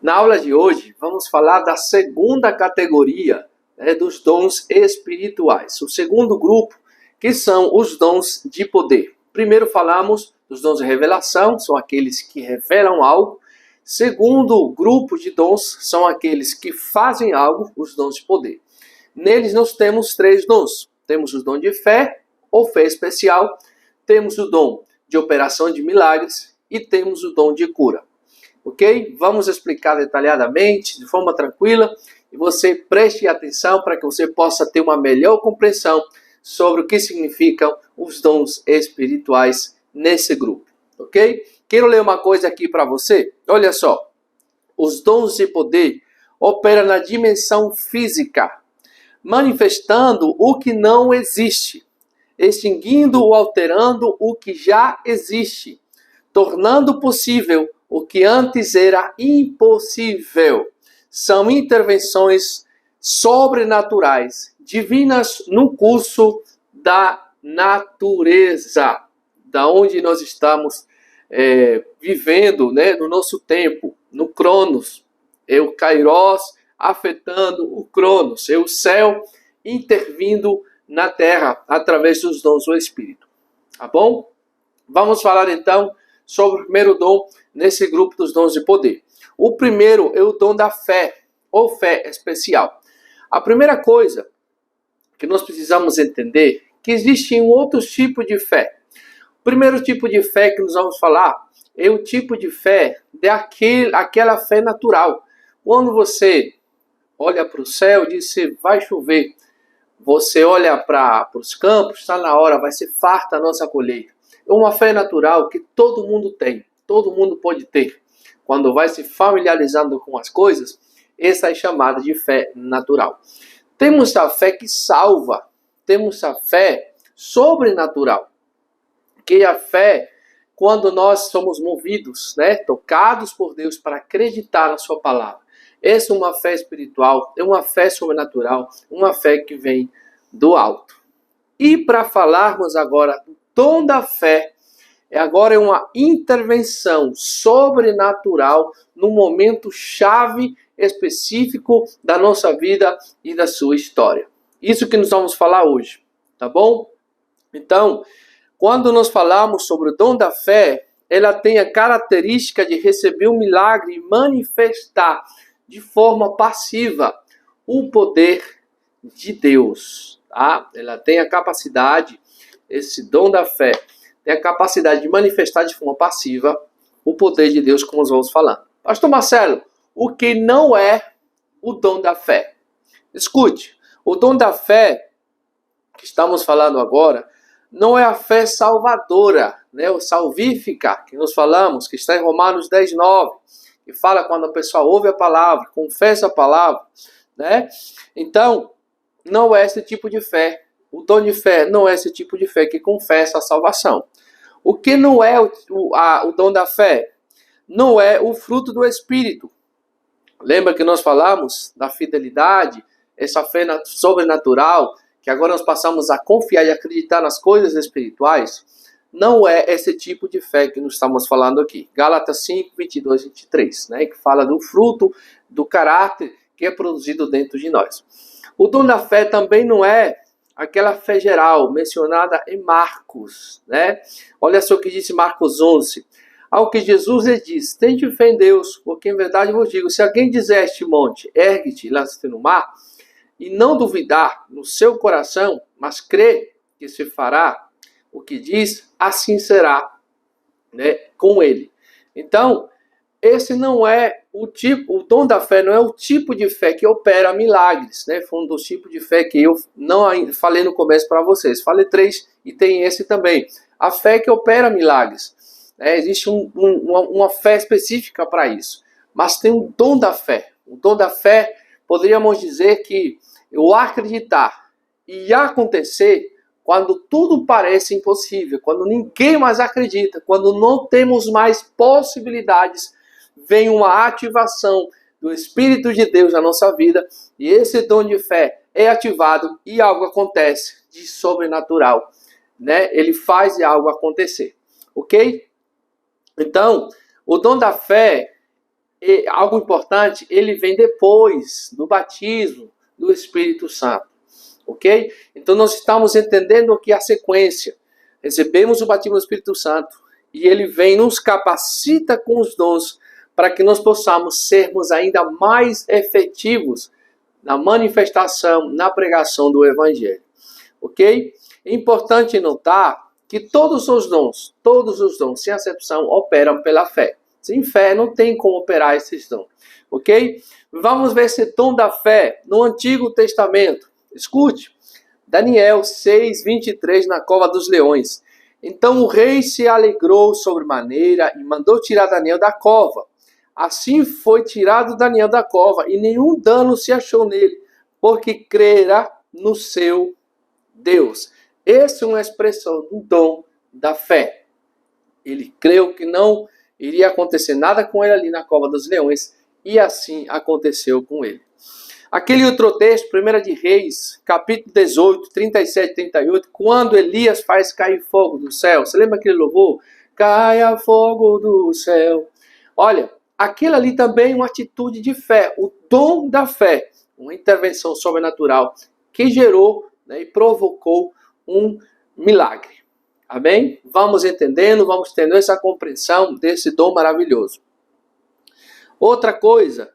Na aula de hoje, vamos falar da segunda categoria, dos dons espirituais. O segundo grupo, que são os dons de poder. Primeiro falamos dos dons de revelação, são aqueles que revelam algo. Segundo grupo de dons são aqueles que fazem algo, os dons de poder. Neles nós temos três dons. Temos o dom de fé, ou fé especial. Temos o dom de operação de milagres e temos o dom de cura. Ok? Vamos explicar detalhadamente, de forma tranquila, e você preste atenção para que você possa ter uma melhor compreensão sobre o que significam os dons espirituais nesse grupo. Ok? Quero ler uma coisa aqui para você. Olha só. Os dons de poder operam na dimensão física, manifestando o que não existe, extinguindo ou alterando o que já existe, tornando possível o que antes era impossível. São intervenções sobrenaturais, divinas no curso da natureza, da onde nós estamos vivendo, no nosso tempo, no Cronos. É o Kairos afetando o Cronos, é o céu intervindo na Terra através dos dons do Espírito. Tá bom? Vamos falar então sobre o primeiro dom nesse grupo dos dons de poder. O primeiro é o dom da fé, ou fé especial. A primeira coisa que nós precisamos entender é que existem outros tipos de fé. O primeiro tipo de fé que nós vamos falar é o tipo de fé aquela fé natural. Quando você olha para o céu e diz que vai chover, você olha para os campos, está na hora, vai ser farta a nossa colheita. É uma fé natural que todo mundo tem, todo mundo pode ter. Quando vai se familiarizando com as coisas, essa é chamada de fé natural. Temos a fé que salva, temos a fé sobrenatural, que é a fé quando nós somos movidos, tocados por Deus para acreditar na sua palavra. Essa é uma fé espiritual, é uma fé sobrenatural, uma fé que vem do alto. E para falarmos agora do dom da fé, agora é uma intervenção sobrenatural no momento chave específico da nossa vida e da sua história. Isso que nós vamos falar hoje, tá bom? Então, quando nós falamos sobre o dom da fé, ela tem a característica de receber um milagre e manifestar de forma passiva o poder de Deus. Tá? Ela tem a capacidade, esse dom da fé, tem a capacidade de manifestar de forma passiva o poder de Deus, como nós vamos falando. Pastor Marcelo, o que não é o dom da fé? Escute, o dom da fé que estamos falando agora não é a fé salvadora, ou salvífica, que nós falamos, que está em Romanos 10:9, que fala quando a pessoa ouve a palavra, confessa a palavra, Então, não é esse tipo de fé. O dom de fé não é esse tipo de fé que confessa a salvação. O que não é o dom da fé? Não é o fruto do Espírito. Lembra que nós falamos da fidelidade, essa fé sobrenatural, que agora nós passamos a confiar e acreditar nas coisas espirituais? Não é esse tipo de fé que nós estamos falando aqui. Gálatas 5, 22, 23, que fala do fruto, do caráter que é produzido dentro de nós. O dom da fé também não é aquela fé geral mencionada em Marcos, Olha só o que disse Marcos 11. Ao que Jesus lhe diz: tende fé em Deus, porque em verdade vos digo, se alguém dizer a este monte, ergue-te e lança-te no mar, e não duvidar no seu coração, mas crê que se fará o que diz, assim será, com ele. Então, esse não é o dom da fé não é o tipo de fé que opera milagres, Foi um dos tipos de fé que eu não falei no começo para vocês. Falei 3 e tem esse também. A fé que opera milagres. Existe uma fé específica para isso. Mas tem um dom da fé. O dom da fé, poderíamos dizer que o acreditar e acontecer quando tudo parece impossível, quando ninguém mais acredita, quando não temos mais possibilidades, vem uma ativação do Espírito de Deus na nossa vida, e esse dom de fé é ativado e algo acontece de sobrenatural, Ele faz algo acontecer, ok? Então, o dom da fé algo importante, ele vem depois do batismo do Espírito Santo. Ok? Então nós estamos entendendo aqui a sequência. Recebemos o batismo do Espírito Santo e ele vem, nos capacita com os dons para que nós possamos sermos ainda mais efetivos na manifestação, na pregação do Evangelho. Ok? É importante notar que todos os dons, sem exceção, operam pela fé. Sem fé não tem como operar esses dons. Ok? Vamos ver esse dom da fé no Antigo Testamento. Escute, Daniel 6:23 na cova dos leões. Então o rei se alegrou sobremaneira e mandou tirar Daniel da cova. Assim foi tirado Daniel da cova e nenhum dano se achou nele, porque crera no seu Deus. Essa é uma expressão do dom da fé. Ele creu que não iria acontecer nada com ele ali na cova dos leões e assim aconteceu com ele. Aquele outro texto, 1 de Reis, capítulo 18, 37 e 38, quando Elias faz cair fogo do céu. Você lembra aquele louvor? Caia fogo do céu. Olha, aquilo ali também é uma atitude de fé, o dom da fé, uma intervenção sobrenatural que gerou, né, e provocou um milagre. Amém? Vamos entendendo, vamos tendo essa compreensão desse dom maravilhoso. Outra coisa,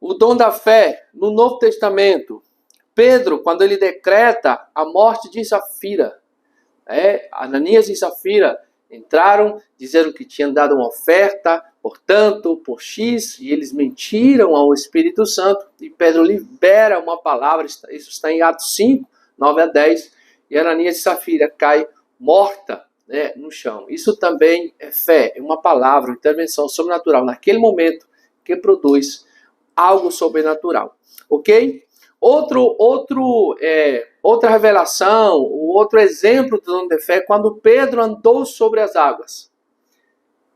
o dom da fé no Novo Testamento. Pedro, quando ele decreta a morte de Safira, Ananias e Safira entraram, disseram que tinham dado uma oferta, portanto, por X, e eles mentiram ao Espírito Santo, e Pedro libera uma palavra, isso está em Atos 5, 9 a 10, e Ananias e Safira cai morta, né, no chão. Isso também é fé, é uma palavra, uma intervenção sobrenatural, naquele momento, que produz algo sobrenatural, ok? Outra revelação, outro exemplo do dom de fé é quando Pedro andou sobre as águas.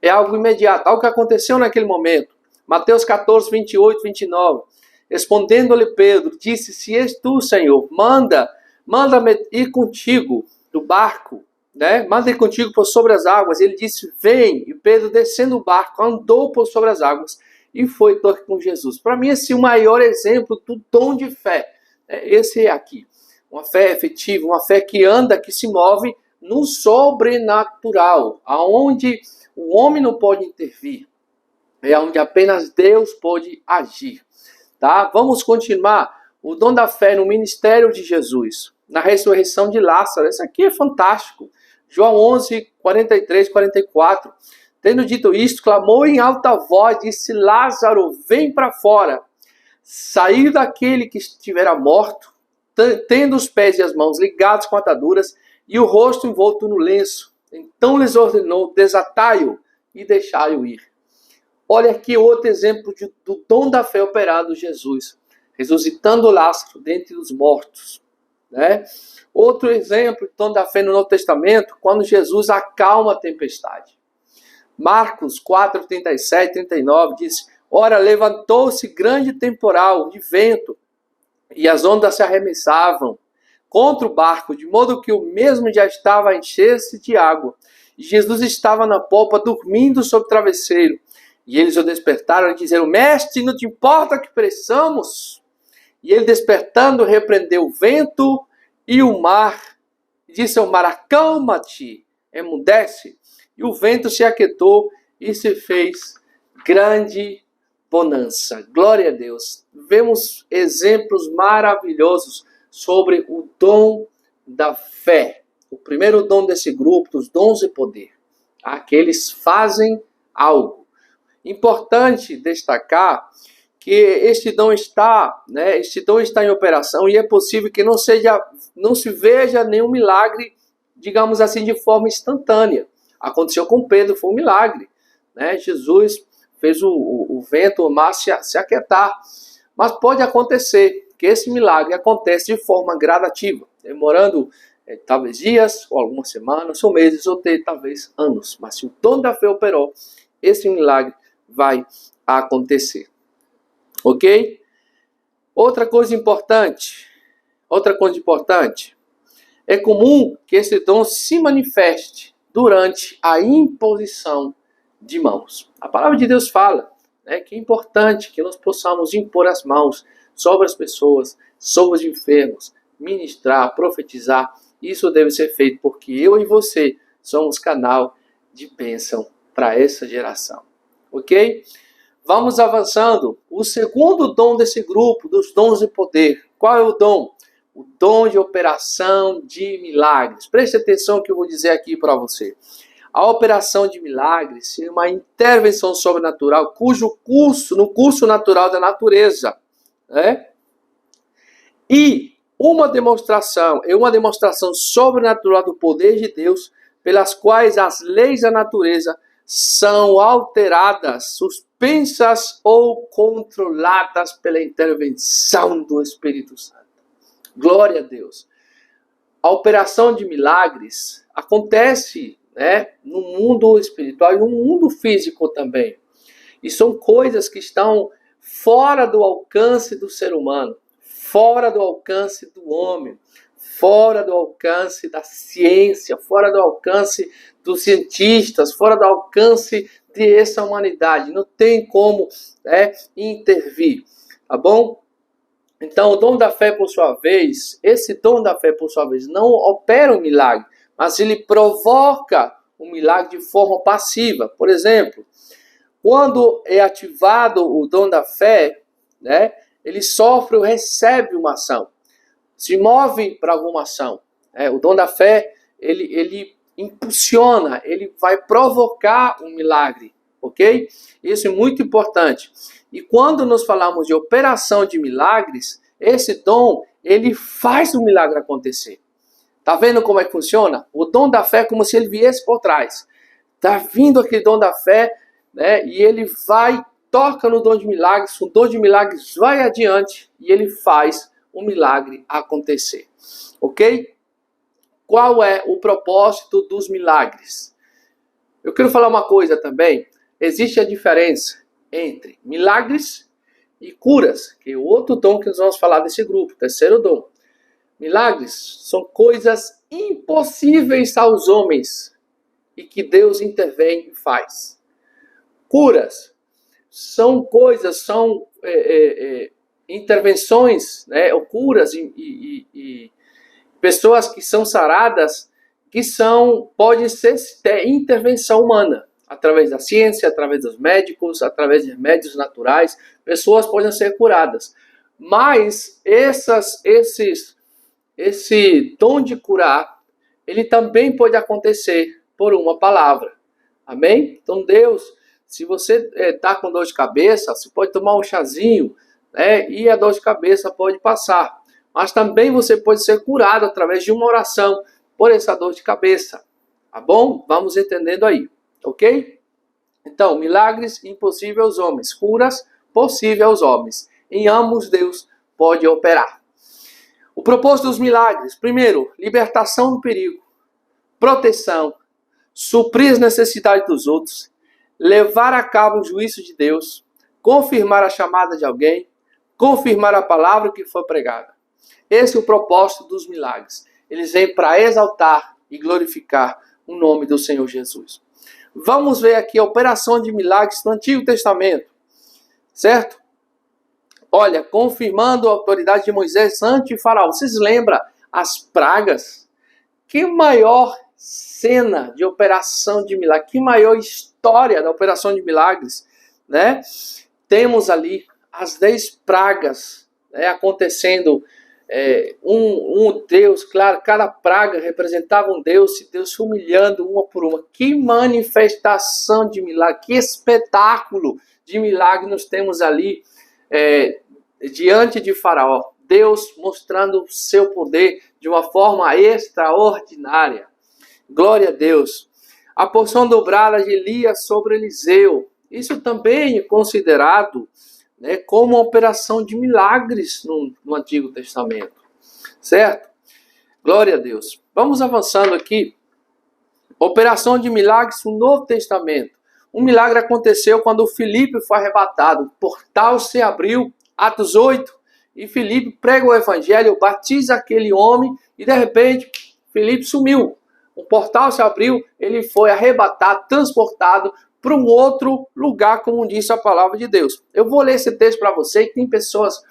É algo imediato, algo que aconteceu naquele momento. Mateus 14, 28, 29. Respondendo-lhe Pedro, disse, se és tu, Senhor, manda-me ir contigo do barco, né? Manda ir contigo por sobre as águas. Ele disse, vem. E Pedro, descendo o barco, andou por sobre as águas e foi ter com Jesus. Para mim, esse é o maior exemplo do dom de fé. Esse é aqui. Uma fé efetiva, uma fé que anda, que se move no sobrenatural, aonde o homem não pode intervir, é onde apenas Deus pode agir. Tá? Vamos continuar. O dom da fé no ministério de Jesus, na ressurreição de Lázaro. Isso aqui é fantástico. João 11, 43, 44. Tendo dito isto, clamou em alta voz, disse, Lázaro, vem para fora. Saiu daquele que estivera morto, tendo os pés e as mãos ligados com ataduras e o rosto envolto no lenço. Então lhes ordenou, desatai-o e deixai-o ir. Olha aqui outro exemplo do dom da fé operado Jesus, ressuscitando Lázaro dentre os mortos. Né? Outro exemplo do dom da fé no Novo Testamento, quando Jesus acalma a tempestade. Marcos 4, 37, 39 diz, ora, levantou-se grande temporal de vento, e as ondas se arremessavam contra o barco, de modo que o mesmo já estava a encher-se de água. E Jesus estava na popa, dormindo sob o travesseiro. E eles o despertaram e disseram, mestre, não te importa que pereçamos? E ele, despertando, repreendeu o vento e o mar. E disse ao mar, acalma-te, emudece. E o vento se aquietou e se fez grande bonança. Glória a Deus. Vemos exemplos maravilhosos sobre o dom da fé. O primeiro dom desse grupo, dos dons de poder. Aqueles fazem algo. Importante destacar que este dom está em operação e é possível que não se veja nenhum milagre, digamos assim, de forma instantânea. Aconteceu com Pedro, foi um milagre. Né? Jesus fez o vento, o mar se aquietar. Mas pode acontecer que esse milagre acontece de forma gradativa, demorando talvez dias, ou algumas semanas, ou meses, ou talvez anos. Mas se o dom da fé operou, esse milagre vai acontecer. Ok? Outra coisa importante, é comum que esse dom se manifeste durante a imposição de mãos. A palavra de Deus fala, né, que é importante que nós possamos impor as mãos sobre as pessoas, sobre os enfermos, ministrar, profetizar. Isso deve ser feito porque eu e você somos canal de bênção para essa geração. Ok? Vamos avançando. O segundo dom desse grupo, dos dons de poder. Qual é o dom? O dom de operação de milagres. Preste atenção no que eu vou dizer aqui para você. A operação de milagres é uma intervenção sobrenatural no curso natural da natureza, né? E uma demonstração sobrenatural do poder de Deus, pelas quais as leis da natureza são alteradas, suspensas ou controladas pela intervenção do Espírito Santo. Glória a Deus. A operação de milagres acontece, né, no mundo espiritual e no mundo físico também. E são coisas que estão fora do alcance do ser humano, fora do alcance do homem, fora do alcance da ciência, fora do alcance dos cientistas, fora do alcance dessa humanidade. Não tem como, né, intervir, tá bom? Então, o dom da fé, por sua vez, esse dom da fé, por sua vez, não opera um milagre, mas ele provoca um milagre de forma passiva. Por exemplo, quando é ativado o dom da fé, né, ele sofre ou recebe uma ação, se move para alguma ação. O dom da fé, ele impulsiona, ele vai provocar um milagre, ok? Isso é muito importante. E quando nós falamos de operação de milagres, esse dom, ele faz o milagre acontecer. Tá vendo como é que funciona? O dom da fé é como se ele viesse por trás. Tá vindo aquele dom da fé, né? E ele vai, toca no dom de milagres, o dom de milagres vai adiante e ele faz o milagre acontecer. Ok? Qual é o propósito dos milagres? Eu quero falar uma coisa também. Existe a diferença entre milagres e curas, que é o outro dom que nós vamos falar desse grupo, terceiro dom. Milagres são coisas impossíveis aos homens e que Deus intervém e faz. Curas são intervenções, né, ou curas e pessoas que são saradas, que podem ser intervenção humana, através da ciência, através dos médicos, através de remédios naturais, pessoas podem ser curadas. Mas esse dom de curar, ele também pode acontecer por uma palavra. Amém? Então Deus, se você está com dor de cabeça, você pode tomar um chazinho, né, e a dor de cabeça pode passar. Mas também você pode ser curado através de uma oração por essa dor de cabeça. Tá bom? Vamos entendendo aí. Ok? Então, milagres impossíveis aos homens, curas possíveis aos homens. Em ambos Deus pode operar. O propósito dos milagres: primeiro, libertação do perigo, proteção, suprir as necessidades dos outros, levar a cabo o juízo de Deus, confirmar a chamada de alguém, confirmar a palavra que foi pregada. Esse é o propósito dos milagres. Eles vêm para exaltar e glorificar o nome do Senhor Jesus. Vamos ver aqui a operação de milagres no Antigo Testamento, certo? Olha, confirmando a autoridade de Moisés ante Faraó. Vocês lembram as pragas? Que maior cena de operação de milagres, que maior história da operação de milagres, né? Temos ali as 10 pragas, né, acontecendo. Um Deus, claro, cada praga representava um Deus, e Deus se humilhando uma por uma. Que manifestação de milagre, que espetáculo de milagre nós temos ali diante de Faraó. Deus mostrando o seu poder de uma forma extraordinária. Glória a Deus. A porção dobrada de Elias sobre Eliseu. Isso também é considerado, né, como uma operação de milagres no Antigo Testamento. Certo? Glória a Deus. Vamos avançando aqui. Operação de milagres no Novo Testamento. Um milagre aconteceu quando Filipe foi arrebatado. O portal se abriu, Atos 8, e Filipe prega o evangelho, batiza aquele homem, e de repente Filipe sumiu. O portal se abriu, ele foi arrebatado, transportado para um outro lugar, como disse a palavra de Deus. Eu vou ler esse texto para você, que tem pessoas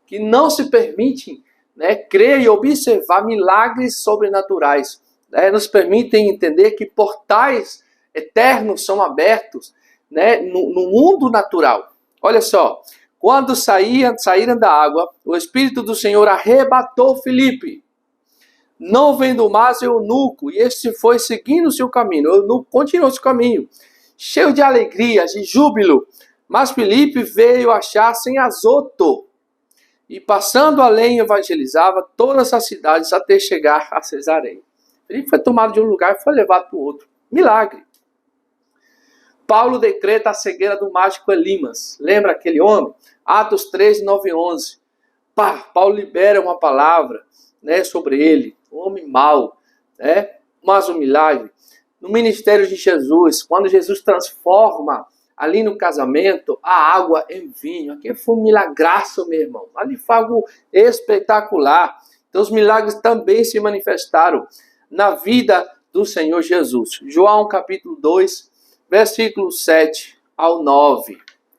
que não se permitem, né, crer e observar milagres sobrenaturais. Né, nos permitem entender que portais eternos são abertos, né, no mundo natural. Olha só, quando saíram da água, o Espírito do Senhor arrebatou Filipe, não vendo mais o eunuco, e este foi seguindo o seu caminho. O eunuco continuou seu caminho, cheio de alegria, de júbilo. Mas Filipe veio achar sem Azoto, e passando além evangelizava todas as cidades até chegar a Cesareia. Filipe foi tomado de um lugar e foi levado para o outro. Milagre. Paulo decreta a cegueira do mágico Elimas. Lembra aquele homem? Atos 3, 9 e 11. Paulo libera uma palavra, né, sobre ele. Um homem mau. Né? Mas um milagre. No ministério de Jesus, quando Jesus transforma ali no casamento a água em vinho. Aqui foi um milagraço, meu irmão. Ali foi algo espetacular. Então os milagres também se manifestaram na vida do Senhor Jesus. João capítulo 2, versículo 7 ao 9.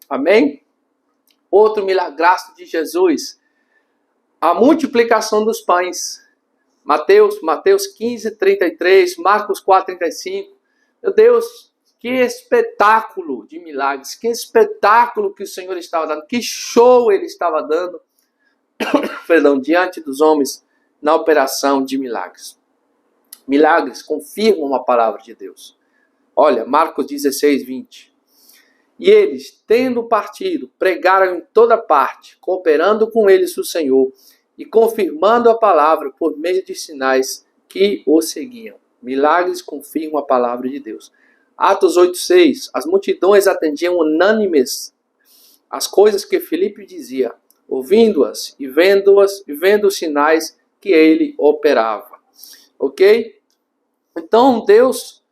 Amém? Outro milagraço de Jesus. A multiplicação dos pães. Mateus 15, 33, Marcos 4, 35. Meu Deus, que espetáculo de milagres, que espetáculo que o Senhor estava dando, que show ele estava dando, perdão, diante dos homens na operação de milagres. Milagres confirmam a palavra de Deus. Olha, Marcos 16, 20. E eles, tendo partido, pregaram em toda parte, cooperando com eles o Senhor e confirmando a palavra por meio de sinais que o seguiam. Milagres confirmam a palavra de Deus. Atos 8:6. As multidões atendiam unânimes as coisas que Filipe dizia, ouvindo-as e vendo os sinais que ele operava. Ok? Então Deus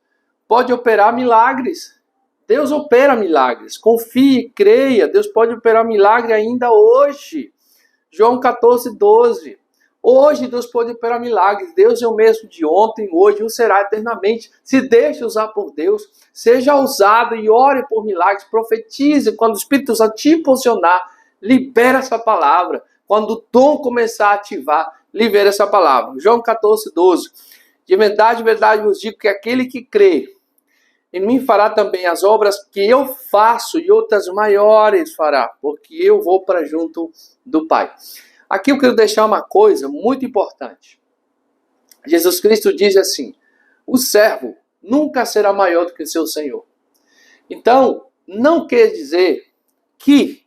pode operar milagres. Deus opera milagres. Confie, creia. Deus pode operar milagre ainda hoje. João 14, 12. Hoje Deus pode operar milagres. Deus é o mesmo de ontem, hoje, o será eternamente. Se deixe usar por Deus, seja ousado e ore por milagres. Profetize quando o Espírito Santo te impulsionar. Libera essa palavra. Quando o dom começar a ativar, libera essa palavra. João 14, 12. De verdade vos digo que aquele que crê em mim fará também as obras que eu faço e outras maiores fará, porque eu vou para junto do Pai. Aqui eu quero deixar uma coisa muito importante. Jesus Cristo diz assim, o servo nunca será maior do que seu Senhor. Então, não quer dizer que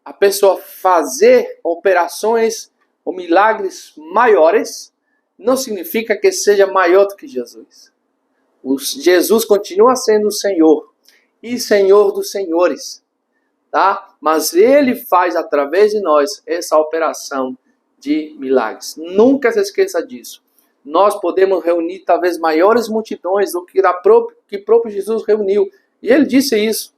a pessoa fazer operações ou milagres maiores não significa que seja maior do que Jesus. Jesus continua sendo o Senhor e Senhor dos senhores, tá? Mas Ele faz através de nós essa operação de milagres. Nunca se esqueça disso. Nós podemos reunir talvez maiores multidões do que próprio Jesus reuniu. E Ele disse isso.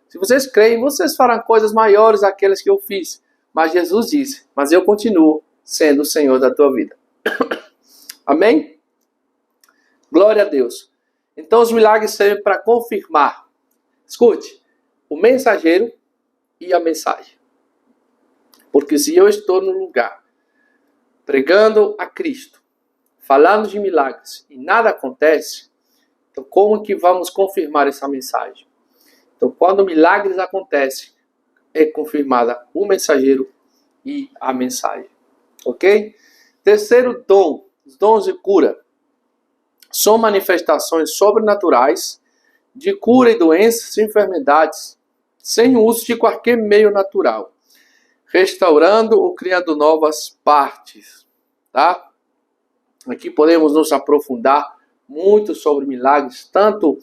Se vocês creem, vocês farão coisas maiores daquelas que eu fiz. Mas Jesus disse, mas eu continuo sendo o Senhor da tua vida. Amém? Glória a Deus. Então os milagres servem para confirmar. Escute, o mensageiro e a mensagem. Porque se eu estou no lugar pregando a Cristo, falando de milagres e nada acontece, então como que vamos confirmar essa mensagem? Então quando milagres acontecem, é confirmada o mensageiro e a mensagem. Ok? Terceiro dom, os dons de cura. São manifestações sobrenaturais de cura e doenças e enfermidades, sem o uso de qualquer meio natural, restaurando ou criando novas partes. Tá? Aqui podemos nos aprofundar muito sobre milagres, tanto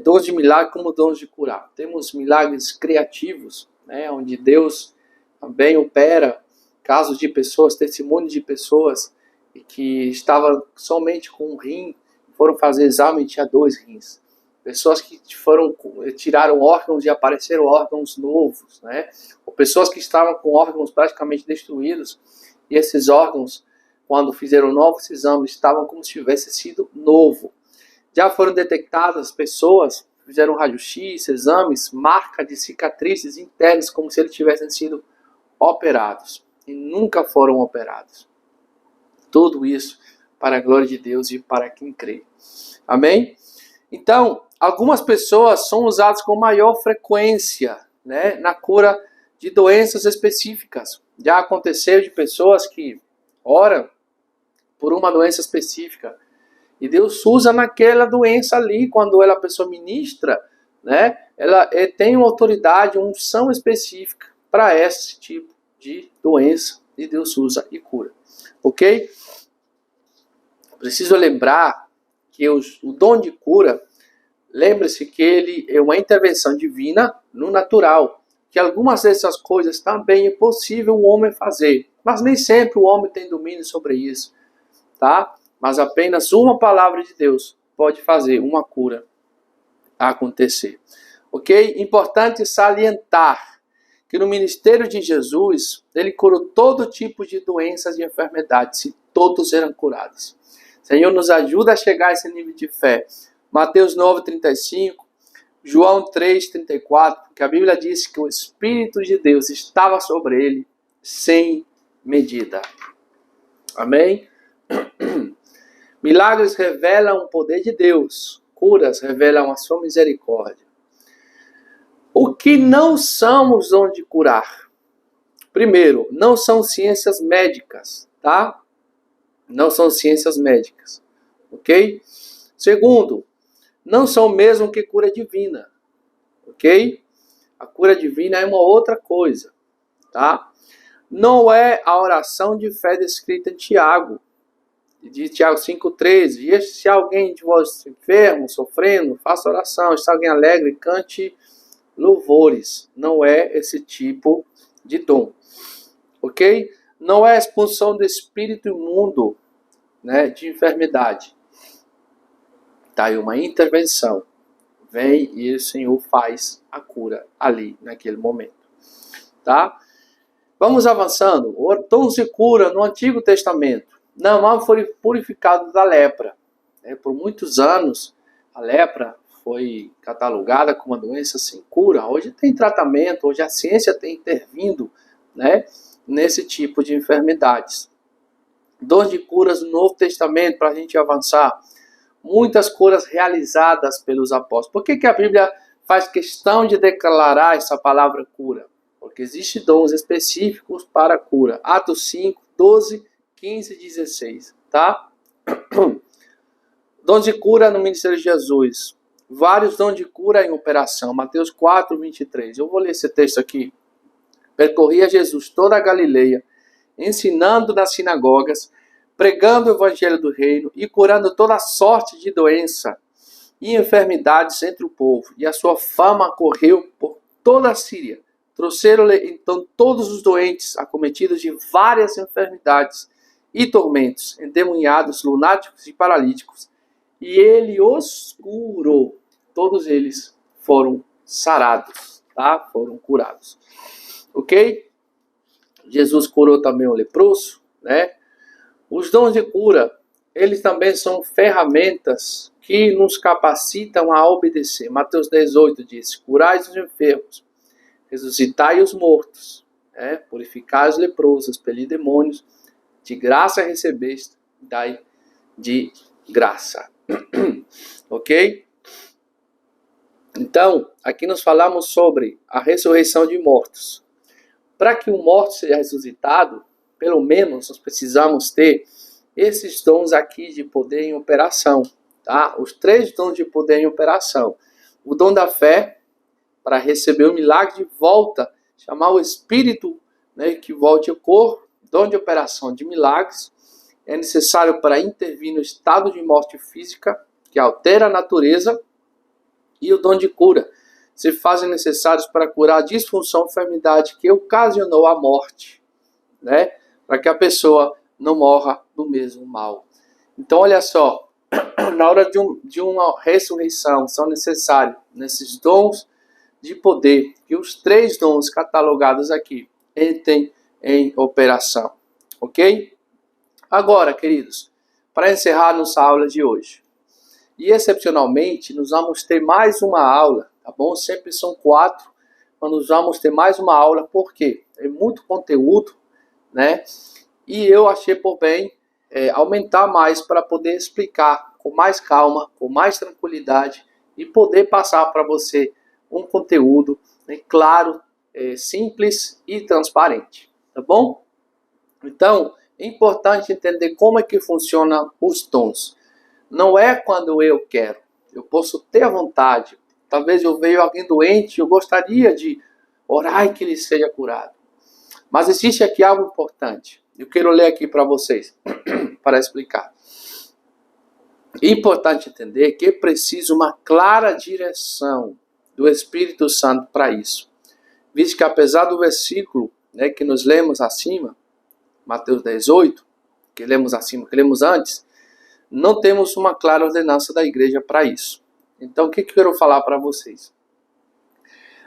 dons de milagre como dons de curar. Temos milagres criativos, né, onde Deus também opera casos de pessoas, testemunhos de pessoas que estavam somente com um rim, foram fazer exame e tinha 2 rins. Pessoas que tiraram órgãos e apareceram órgãos novos, né? Ou pessoas que estavam com órgãos praticamente destruídos e esses órgãos, quando fizeram novos exames, estavam como se tivesse sido novo. Já foram detectadas pessoas fizeram raio-x, exames, marca de cicatrizes internas, como se eles tivessem sido operados. E nunca foram operados. Tudo isso para a glória de Deus e para quem crê. Amém? Então, algumas pessoas são usadas com maior frequência, né, na cura de doenças específicas. Já aconteceu de pessoas que oram por uma doença específica e Deus usa naquela doença ali, quando a pessoa ministra, né, ela tem uma autoridade, uma unção específica para esse tipo de doença e Deus usa e cura. Ok? Preciso lembrar que o dom de cura, lembre-se que ele é uma intervenção divina no natural, que algumas dessas coisas também é possível o homem fazer, mas nem sempre o homem tem domínio sobre isso, tá? Mas apenas uma palavra de Deus pode fazer uma cura acontecer, ok? Importante salientar que no ministério de Jesus, ele curou todo tipo de doenças e enfermidades, e todos eram curados. Senhor, nos ajuda a chegar a esse nível de fé. Mateus 9:35, João 3:34, porque a Bíblia diz que o Espírito de Deus estava sobre ele sem medida. Amém? Milagres revelam o poder de Deus. Curas revelam a sua misericórdia. O que não são os dons de curar? Primeiro, não são ciências médicas, tá? Não são ciências médicas, ok? Segundo, não são mesmo que cura divina, ok? A cura divina é uma outra coisa, tá? Não é a oração de fé descrita em Tiago, de Tiago 5,13. E se alguém de vós enfermo, sofrendo, faça oração. Se alguém alegre, cante louvores. Não é esse tipo de dom, ok? Não é a expulsão do espírito imundo, né, de enfermidade. Tá aí uma intervenção. Vem e o Senhor faz a cura ali, naquele momento. Tá? Vamos avançando. Dons de cura no Antigo Testamento. Naamã foi purificado da lepra. Por muitos anos, a lepra foi catalogada como uma doença sem cura. Hoje tem tratamento, hoje a ciência tem intervindo, né, nesse tipo de enfermidades. Dons de curas no Novo Testamento, para a gente avançar. Muitas curas realizadas pelos apóstolos. Por que a Bíblia faz questão de declarar essa palavra cura? Porque existem dons específicos para cura. Atos 5, 12, 15 e 16. Tá? Dons de cura no ministério de Jesus. Vários dons de cura em operação. Mateus 4, 23. Eu vou ler esse texto aqui. Percorria Jesus toda a Galileia, ensinando nas sinagogas, pregando o evangelho do reino e curando toda sorte de doença e enfermidades entre o povo. E a sua fama correu por toda a Síria. Trouxeram-lhe então todos os doentes, acometidos de várias enfermidades e tormentos, endemoniados, lunáticos e paralíticos. E ele os curou. Todos eles foram sarados, tá? Foram curados. Ok? Jesus curou também o leproso, né? Os dons de cura, eles também são ferramentas que nos capacitam a obedecer. Mateus 18 diz: curai os enfermos, ressuscitai os mortos, purificai os leprosos, expelir demônios, de graça recebeste, dai de graça. Ok? Então, aqui nós falamos sobre a ressurreição de mortos. Para que o morto seja ressuscitado, pelo menos nós precisamos ter esses dons aqui de poder em operação, tá? Os 3 dons de poder em operação. O dom da fé, para receber o milagre de volta, chamar o Espírito, né, que volte ao corpo. Dom de operação de milagres, é necessário para intervir no estado de morte física, que altera a natureza, e o dom de cura se fazem necessários para curar a disfunção ou enfermidade que ocasionou a morte, né? Para que a pessoa não morra do mesmo mal. Então, olha só, na hora de uma ressurreição, são necessários nesses dons de poder, que os 3 dons catalogados aqui entrem em operação. Ok? Agora, queridos, para encerrar nossa aula de hoje, E excepcionalmente, nós vamos ter mais uma aula, tá bom? Sempre são 4, mas nós vamos ter mais uma aula, porque é muito conteúdo, né? E eu achei por bem aumentar mais para poder explicar com mais calma, com mais tranquilidade e poder passar para você um conteúdo, né, claro, simples e transparente, tá bom? Então, é importante entender como é que funcionam os dons. Não é quando eu quero. Eu posso ter a vontade. Talvez eu veja alguém doente, eu gostaria de orar e que ele seja curado. Mas existe aqui algo importante. Eu quero ler aqui para vocês, para explicar. É importante entender que é preciso uma clara direção do Espírito Santo para isso. Visto que apesar do versículo, né, que nós lemos acima, Mateus 18, que lemos acima, que lemos antes, não temos uma clara ordenança da igreja para isso. Então, o que eu quero falar para vocês?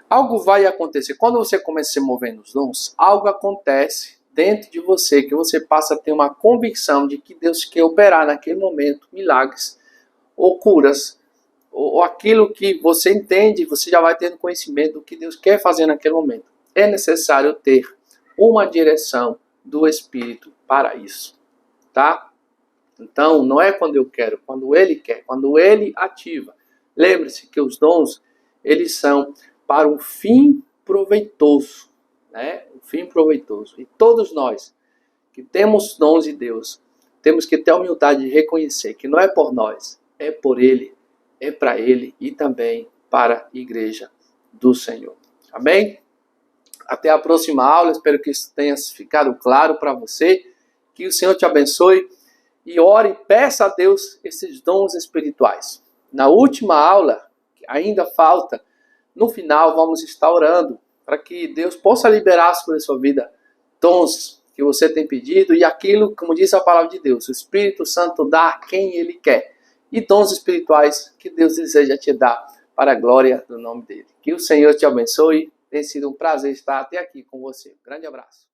Algo vai acontecer. Quando você começa a se mover nos dons, algo acontece dentro de você, que você passa a ter uma convicção de que Deus quer operar naquele momento milagres ou curas, ou aquilo que você entende, você já vai tendo conhecimento do que Deus quer fazer naquele momento. É necessário ter uma direção do Espírito para isso, tá? Então, não é quando eu quero, quando Ele quer, quando Ele ativa. Lembre-se que os dons, eles são para um fim proveitoso, né? Um fim proveitoso. E todos nós que temos dons de Deus, temos que ter a humildade de reconhecer que não é por nós, é por Ele, é para Ele e também para a igreja do Senhor. Amém? Até a próxima aula, espero que isso tenha ficado claro para você, que o Senhor te abençoe e ore, peça a Deus esses dons espirituais. Na última aula, que ainda falta, no final vamos estar orando para que Deus possa liberar sobre a sua vida dons que você tem pedido e aquilo, como diz a palavra de Deus, o Espírito Santo dá a quem Ele quer. E dons espirituais que Deus deseja te dar para a glória do nome dEle. Que o Senhor te abençoe. Tem sido um prazer estar até aqui com você. Um grande abraço.